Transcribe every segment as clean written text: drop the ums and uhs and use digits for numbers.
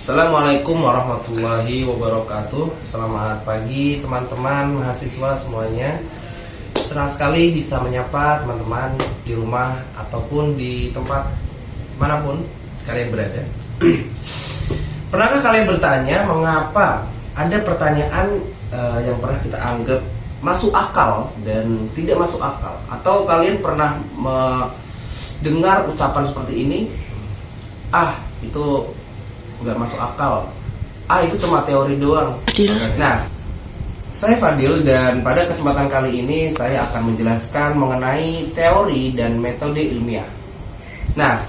Assalamualaikum warahmatullahi wabarakatuh. Selamat pagi teman-teman mahasiswa semuanya. Senang sekali bisa menyapa teman-teman di rumah ataupun di tempat manapun kalian berada. Pernahkah kalian bertanya mengapa ada pertanyaan yang pernah kita anggap masuk akal dan tidak masuk akal? Atau kalian pernah mendengar ucapan seperti ini, itu nggak masuk akal, itu cuma teori doang. Nah, saya Fadil dan pada kesempatan kali ini saya akan menjelaskan mengenai teori dan metode ilmiah. Nah,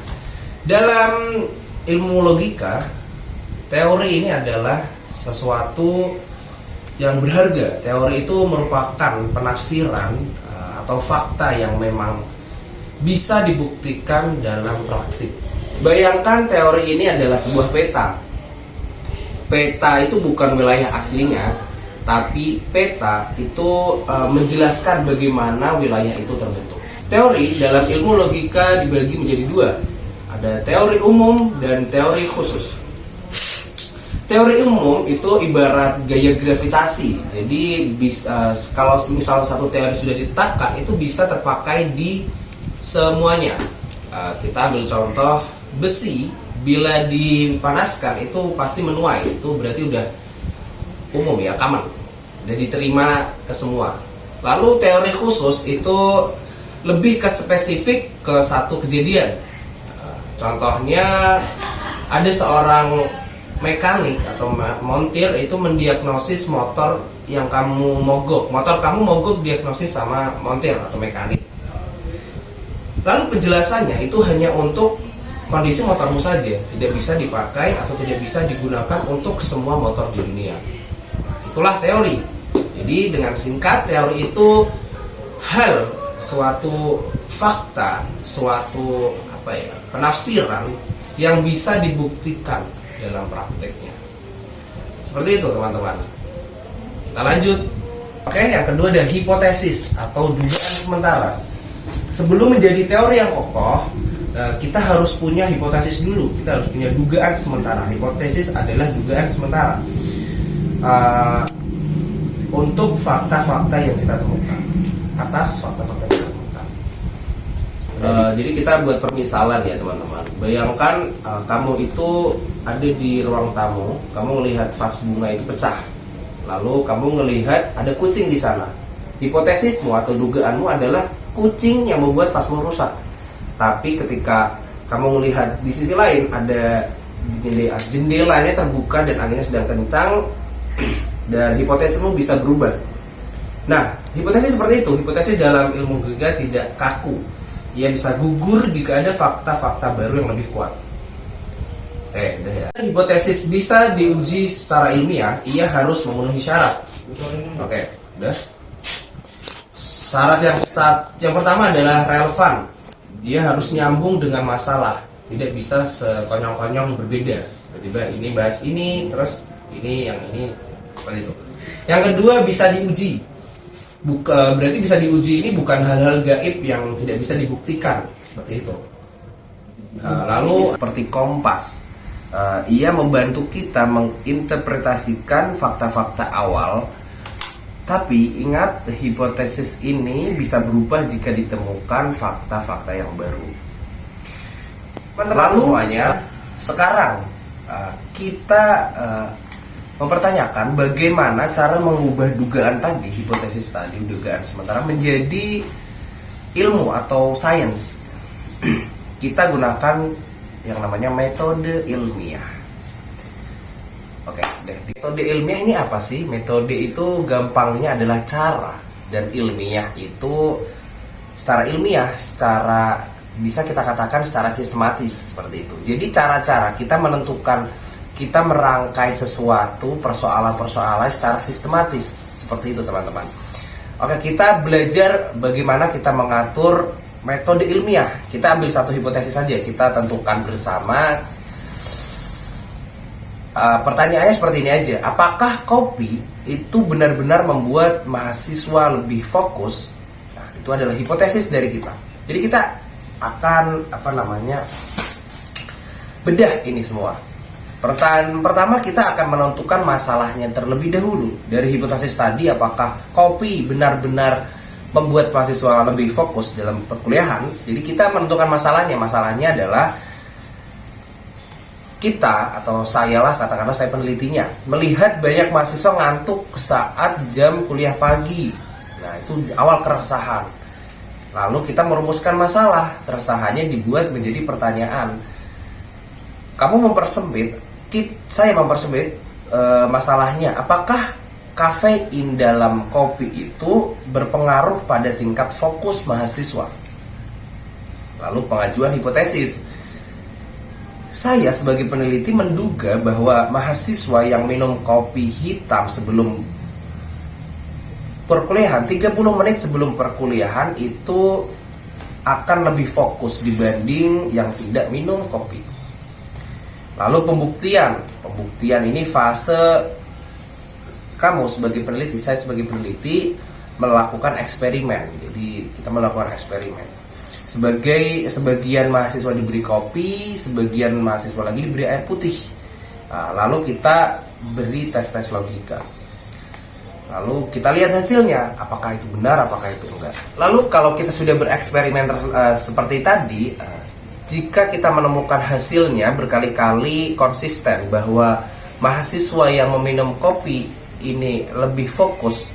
dalam ilmu logika, teori ini adalah sesuatu yang berharga. Teori itu merupakan penafsiran atau fakta yang memang bisa dibuktikan dalam praktik. Bayangkan teori ini adalah sebuah peta. Peta itu bukan wilayah aslinya, tapi peta itu menjelaskan bagaimana wilayah itu terbentuk. Teori dalam ilmu logika dibagi menjadi dua. Ada teori umum dan teori khusus. Teori umum itu ibarat gaya gravitasi. Jadi kalau misal satu teori sudah ditetapkan, itu bisa terpakai di semuanya. Kita ambil contoh besi, bila dipanaskan itu pasti menuai. Itu berarti udah umum ya, common, dan diterima ke semua. Lalu teori khusus itu lebih ke spesifik ke satu kejadian. Contohnya ada seorang mekanik atau montir itu mendiagnosis motor yang kamu mogok. Motor kamu mogok diagnosis sama montir atau mekanik. Lalu penjelasannya itu hanya untuk kondisi motormu saja, tidak bisa dipakai atau tidak bisa digunakan untuk semua motor di dunia. Itulah teori. Jadi dengan singkat, teori itu suatu fakta, suatu penafsiran yang bisa dibuktikan dalam prakteknya. Seperti itu teman-teman. Kita lanjut. Oke, yang kedua ada hipotesis atau dugaan sementara. Sebelum menjadi teori yang kokoh, kita harus punya hipotesis dulu. Kita harus punya dugaan sementara. Hipotesis adalah dugaan sementara untuk fakta-fakta yang kita temukan, atas fakta-fakta yang kita temukan. Jadi kita buat permisalan ya teman-teman. Bayangkan kamu itu ada di ruang tamu, kamu melihat vas bunga itu pecah, lalu kamu melihat ada kucing di sana. Hipotesismu atau dugaanmu adalah kucing yang membuat vasmu rusak. Tapi ketika kamu melihat di sisi lain ada jendelanya terbuka dan anginnya sedang kencang, dan hipotesismu bisa berubah. Nah, hipotesis seperti itu, hipotesis dalam ilmu logika tidak kaku. Ia bisa gugur jika ada fakta-fakta baru yang lebih kuat. Udah ya. Hipotesis bisa diuji secara ilmiah, ia harus memenuhi syarat. Udah. Syarat yang pertama adalah relevan. Dia harus nyambung dengan masalah, tidak bisa sekonyong-konyong berbeda. Tiba-tiba ini bahas ini, terus ini yang ini, seperti itu. Yang kedua, bisa diuji. Berarti bisa diuji ini bukan hal-hal gaib yang tidak bisa dibuktikan, seperti itu. Lalu seperti kompas, ia membantu kita menginterpretasikan fakta-fakta awal. Tapi ingat, hipotesis ini bisa berubah jika ditemukan fakta-fakta yang baru. Teman-teman semuanya, sekarang kita mempertanyakan bagaimana cara mengubah dugaan tadi, hipotesis tadi, dugaan sementara menjadi ilmu atau sains. Kita gunakan yang namanya metode ilmiah. Metode ilmiah ini apa sih? Metode itu gampangnya adalah cara, dan ilmiah itu secara ilmiah, secara bisa kita katakan secara sistematis, seperti itu. Jadi cara-cara kita menentukan, kita merangkai sesuatu persoalan-persoalan secara sistematis, seperti itu teman-teman. Kita belajar bagaimana kita mengatur metode ilmiah. Kita ambil satu hipotesis saja, kita tentukan bersama. Pertanyaannya seperti ini aja. Apakah kopi itu benar-benar membuat mahasiswa lebih fokus? Nah, itu adalah hipotesis dari kita. Jadi kita akan bedah ini semua. Pertanyaan pertama, kita akan menentukan masalahnya terlebih dahulu. Dari hipotesis tadi, apakah kopi benar-benar membuat mahasiswa lebih fokus dalam perkuliahan? Jadi kita menentukan masalahnya. Masalahnya adalah kita, atau saya lah, katakanlah saya penelitinya, melihat banyak mahasiswa ngantuk saat jam kuliah pagi. Nah, itu awal keresahan. Lalu kita merumuskan masalah. Keresahannya dibuat menjadi pertanyaan. Kamu mempersempit, saya mempersempit masalahnya. Apakah kafein dalam kopi itu berpengaruh pada tingkat fokus mahasiswa? Lalu pengajuan hipotesis. Saya sebagai peneliti menduga bahwa mahasiswa yang minum kopi hitam sebelum perkuliahan, 30 menit sebelum perkuliahan, itu akan lebih fokus dibanding yang tidak minum kopi. Lalu pembuktian ini fase kamu sebagai peneliti, saya sebagai peneliti melakukan eksperimen. Jadi kita melakukan eksperimen. Sebagian mahasiswa diberi kopi, sebagian mahasiswa lagi diberi air putih. Nah, lalu kita beri tes-tes logika. Lalu kita lihat hasilnya, apakah itu benar, apakah itu enggak. Lalu kalau kita sudah bereksperimen seperti tadi, jika kita menemukan hasilnya berkali-kali konsisten bahwa mahasiswa yang meminum kopi ini lebih fokus,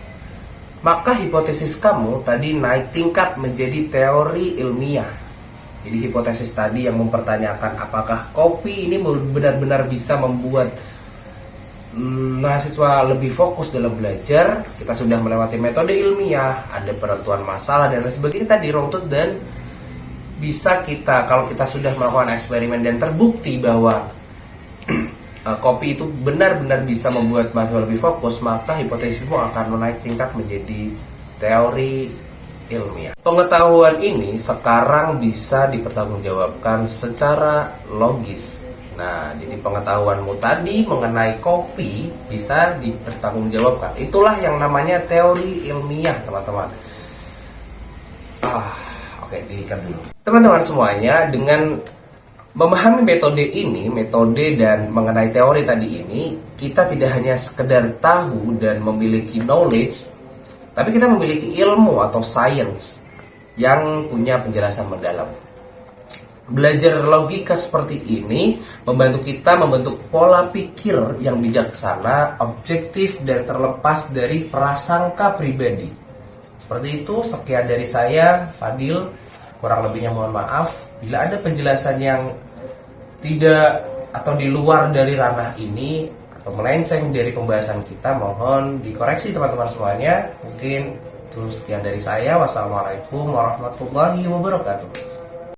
maka hipotesis kamu tadi naik tingkat menjadi teori ilmiah. Jadi hipotesis tadi yang mempertanyakan apakah kopi ini benar-benar bisa membuat mahasiswa lebih fokus dalam belajar. Kita sudah melewati metode ilmiah, ada penentuan masalah dan lain sebagainya tadi runtut, dan bisa kita, kalau kita sudah melakukan eksperimen dan terbukti bahwa kopi itu benar-benar bisa membuat mahasiswa lebih fokus, maka hipotesismu akan menaik tingkat menjadi teori ilmiah. Pengetahuan ini sekarang bisa dipertanggungjawabkan secara logis. Nah, jadi pengetahuanmu tadi mengenai kopi bisa dipertanggungjawabkan. Itulah yang namanya teori ilmiah, teman-teman. Oke, diikat dulu. Teman-teman semuanya, dengan memahami metode ini, metode dan mengenai teori tadi ini, kita tidak hanya sekedar tahu dan memiliki knowledge, tapi kita memiliki ilmu atau science yang punya penjelasan mendalam. Belajar logika seperti ini membantu kita membentuk pola pikir yang bijaksana, objektif, dan terlepas dari prasangka pribadi. Seperti itu, sekian dari saya, Fadil. Kurang lebihnya mohon maaf. Bila ada penjelasan yang tidak atau di luar dari ranah ini atau melenceng dari pembahasan kita, mohon dikoreksi teman-teman semuanya. Mungkin itu sekian dari saya. Wassalamualaikum warahmatullahi wabarakatuh.